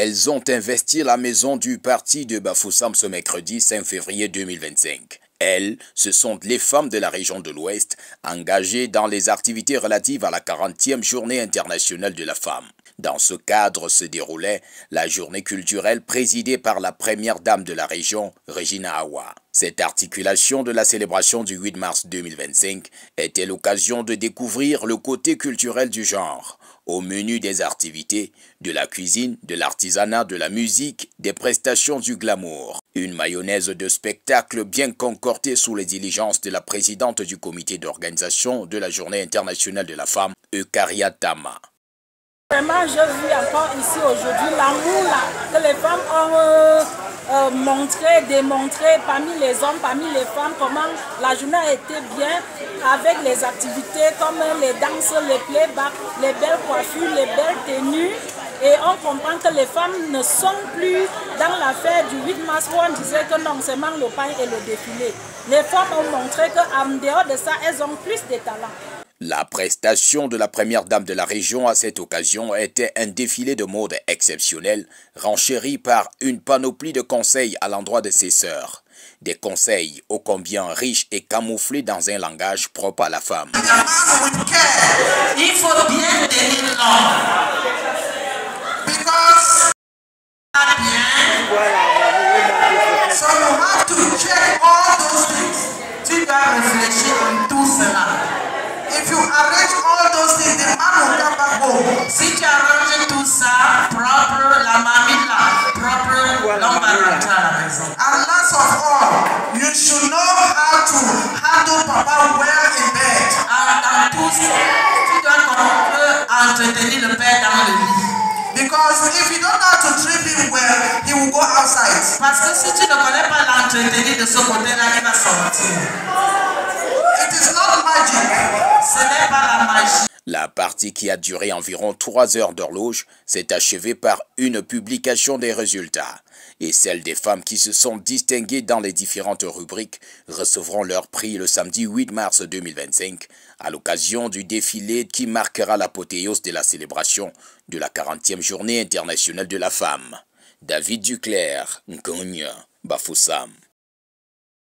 Elles ont investi la maison du parti de Bafoussam ce mercredi 5 février 2025. Elles, ce sont les femmes de la région de l'Ouest engagées dans les activités relatives à la 40e journée internationale de la femme. Dans ce cadre se déroulait la journée culturelle présidée par la première dame de la région, Regina Awa. Cette articulation de la célébration du 8 mars 2025 était l'occasion de découvrir le côté culturel du genre. Au menu des activités, de la cuisine, de l'artisanat, de la musique, des prestations du glamour. Une mayonnaise de spectacle bien concordée sous les diligences de la présidente du comité d'organisation de la Journée internationale de la femme, Eukaria Tama. Vraiment, je vis encore ici aujourd'hui l'amour que les femmes ont démontré parmi les hommes, parmi les femmes, comment la journée a été bien avec les activités comme les danses, les playback, les belles coiffures, les belles tenues. Et on comprend que les femmes ne sont plus dans l'affaire du 8 mars où on disait que non, seulement le pain et le défilé. Les femmes ont montré qu'en dehors de ça, elles ont plus de talent. La prestation de la première dame de la région à cette occasion était un défilé de mode exceptionnel, renchéri par une panoplie de conseils à l'endroit de ses sœurs. Des conseils ô combien riches et camouflés dans un langage propre à la femme. Il faut bien tenir l'homme. Because so you have to check all those things. Tu dois réfléchir en tout cela. If you arrange all those things, the man will come back home. Si tu arranges tout ça, propre, la mamie là, propre, l'homme va rentrer à la maison. And last of all, you should know how to handle papa well in bed. Dans tout ça, tu dois comprendre entretenir le père dans le lit. Because if you don't know how to treat him well, he will go outside. Parce que si tu ne connais pas l'entretenir de ce côté-là, il va sortir. It is not magic. Ce n'est pas la magie. La partie qui a duré environ 3 heures d'horloge s'est achevée par une publication des résultats. Et celles des femmes qui se sont distinguées dans les différentes rubriques recevront leur prix le samedi 8 mars 2025 à l'occasion du défilé qui marquera l'apothéose de la célébration de la 40e journée internationale de la femme. David Duclerc, Ngonia, Bafoussam.